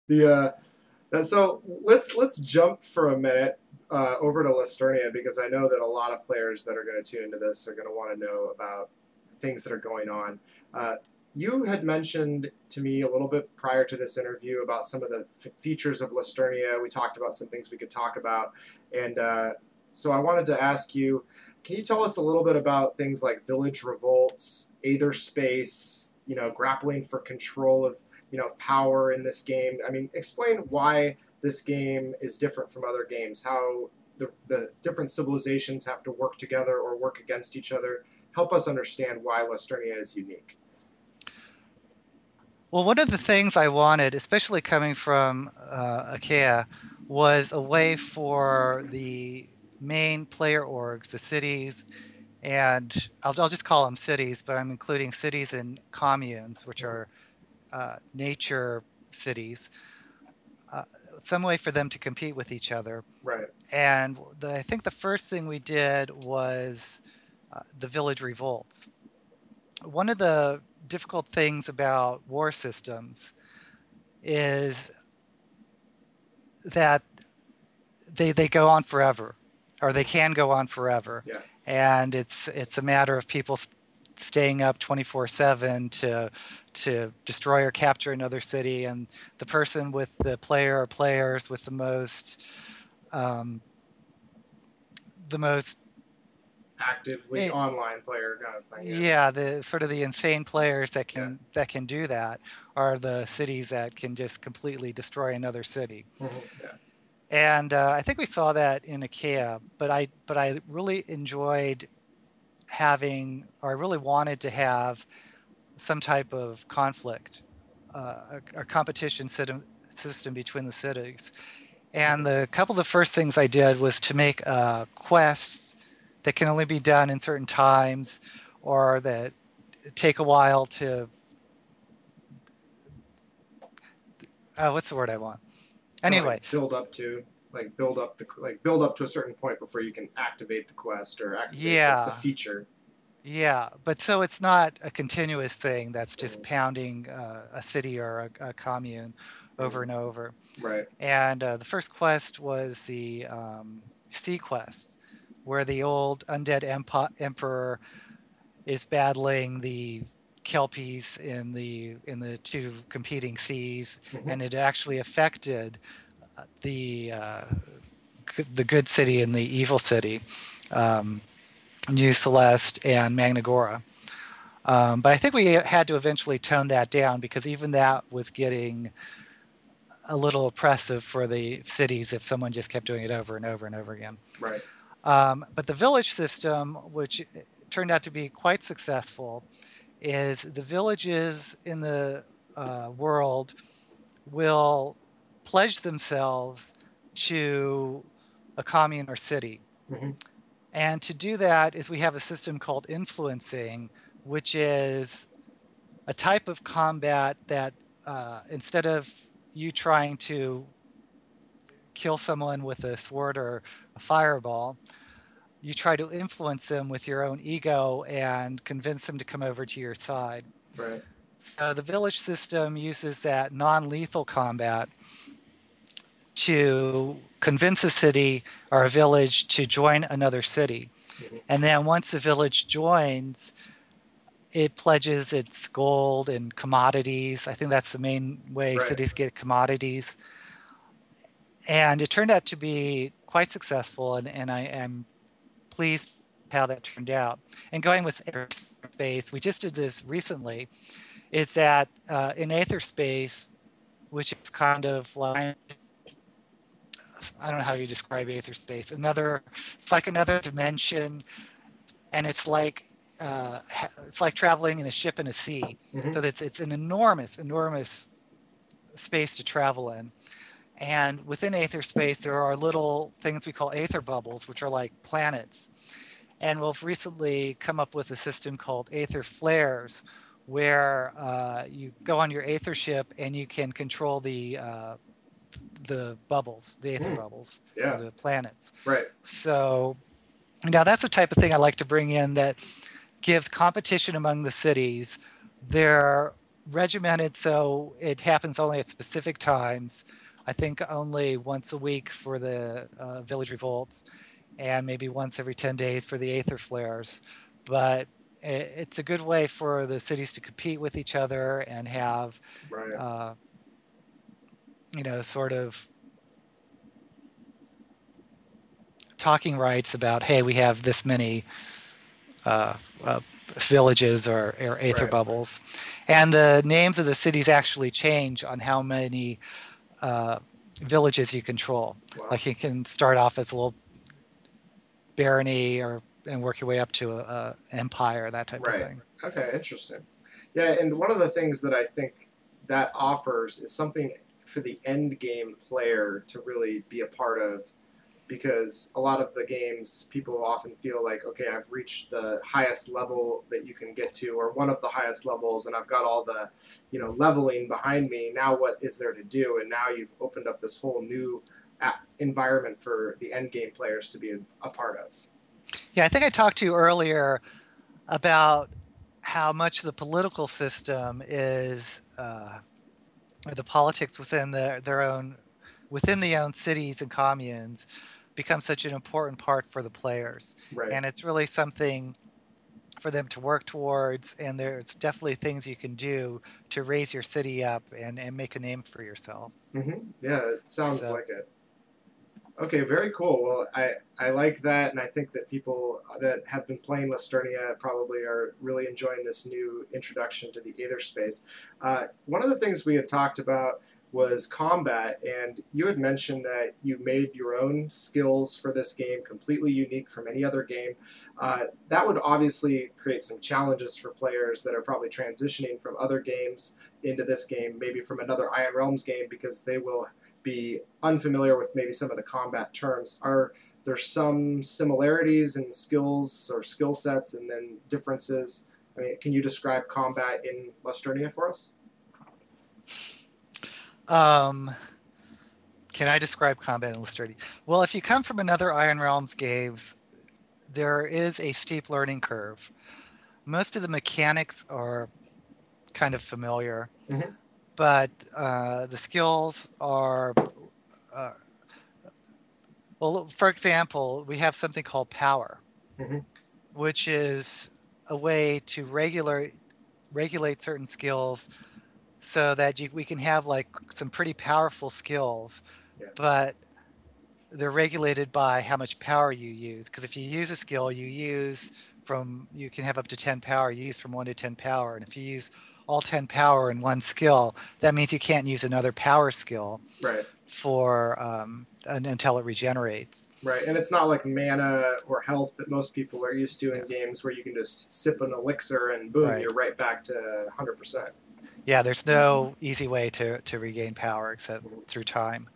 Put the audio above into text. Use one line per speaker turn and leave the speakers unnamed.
The so let's jump for a minute over to Lusternia because I know that a lot of players that are going to tune into this are going to want to know about things that are going on. Uh, you had mentioned to me a little bit prior to this interview about some of the features of Lusternia. We talked about some things we could talk about, and so I wanted to ask you, can you tell us a little bit about things like village revolts, Aether space, grappling for control of power in this game? I mean, explain why this game is different from other games, how the different civilizations have to work together or work against each other. Help us understand why Lusternia is unique.
Well, one of the things I wanted, especially coming from IKEA, was a way for the main player orgs, the cities, and I'll just call them cities, but I'm including cities and communes, which are nature cities, uh, some way for them to compete with each other.
Right.
And I think the first thing we did was the village revolts. One of the difficult things about war systems is that they go on forever, or they can go on forever,
Yeah.
and it's a matter of people staying up 24/7 to destroy or capture another city, and the person with the player or players with um, the most
Actively
eh,
online player kind of thing. Yeah.
yeah, the sort of the insane players that
Yeah.
can do that are the cities that can just completely destroy another city.
Yeah.
And I think we saw that in IKEA, but I really enjoyed having, or I really wanted to have some type of conflict, a competition system between the cities. And the couple of the first things I did was to make quests that can only be done in certain times, or that take a while to. What's the word I want?
To
Anyway,
build up to a certain point before you can activate the quest or activate the
yeah,
feature.
yeah, but so it's not a continuous thing that's just
Mm-hmm.
pounding a city or a commune over and
Mm-hmm.
over.
Right.
And the first quest was the Sea Quest, where the old undead emperor is battling the kelpies in the two competing seas,
Mm-hmm.
and it actually affected the good city and the evil city, um, New Celeste and Magnagora. But I think we had to eventually tone that down because even that was getting a little oppressive for the cities if someone just kept doing it over and over and over again.
Right.
But the village system, which turned out to be quite successful, is the villages in the world will pledge themselves to a commune or city.
Mm-hmm.
And to do that is we have a system called influencing, which is a type of combat that instead of you trying to kill someone with a sword or a fireball, you try to influence them with your own ego and convince them to come over to your side.
Right.
So the village system uses that non-lethal combat to convince a city or a village to join another city.
Mm-hmm.
And then once the village joins, it pledges its gold and commodities. I think that's the main way
Right.
cities get commodities. And it turned out to be quite successful, and I am pleased how that turned out. And going with Aetherspace, we just did this recently, is that in Aetherspace, which is kind of like, I don't know how you describe Aetherspace, it's like another dimension, and it's like traveling in a ship in a sea.
Mm-hmm.
So it's an enormous space to travel in. And within Aether space, there are little things we call Aether bubbles, which are like planets. And we've recently come up with a system called Aether flares, where you go on your Aether ship and you can control the bubbles, the Aether
Mm.
bubbles, or
Yeah.
the planets.
Right.
So now that's the type of thing I like to bring in that gives competition among the cities. They're regimented, so it happens only at specific times. I think only once a week for the village revolts, and maybe once every 10 days for the Aether flares. But it's a good way for the cities to compete with each other and have,
Right.
uh, sort of talking rights about, hey, we have this many uh, uh, villages or Aether
Right.
bubbles. And the names of the cities actually change on how many uh, villages you control.
Wow.
Like you can start off as a little barony and work your way up to a empire, that type of
Right.
thing.
Okay. Interesting. Yeah, and one of the things that I think that offers is something for the end game player to really be a part of, because a lot of the games people often feel like, okay, I've reached the highest level that you can get to, or one of the highest levels, and I've got all the, leveling behind me. Now what is there to do? And now you've opened up this whole new environment for the end game players to be a part of.
Yeah, I think I talked to you earlier about how much the political system is or the politics within their own within the own cities and communes become such an important part for the players,
Right.
and it's really something for them to work towards, and there's definitely things you can do to raise your city up and make a name for yourself.
Yeah, it sounds
So
like it. Okay, very cool. Well, I like that, and I think that people that have been playing Lusternia probably are really enjoying this new introduction to the Aether space. One of the things we had talked about was combat, and you had mentioned that you made your own skills for this game, completely unique from any other game. That would obviously create some challenges for players that are probably transitioning from other games into this game, maybe from another Iron Realms game, because they will be unfamiliar with maybe some of the combat terms. Are there some similarities in skills or skill sets and then differences? I mean, can you describe combat in Lusternia for us?
um, can I describe combat in Lustrity? Well, if you come from another Iron Realms games, there is a steep learning curve. Most of the mechanics are kind of familiar,
Mm-hmm.
but the skills are uh, well, for example, we have something called power,
Mm-hmm.
which is a way to regulate certain skills so that we can have like some pretty powerful skills,
Yeah.
but they're regulated by how much power you use. Because if you use a skill, you can have up to 10 power, you use from 1 to 10 power. And if you use all 10 power in one skill, that means you can't use another power skill
Right.
for until it regenerates.
Right. And it's not like mana or health that most people are used to
Yeah.
in games where you can just sip an elixir and boom,
Right.
you're right back to 100%.
Yeah, there's no easy way to regain power except through time.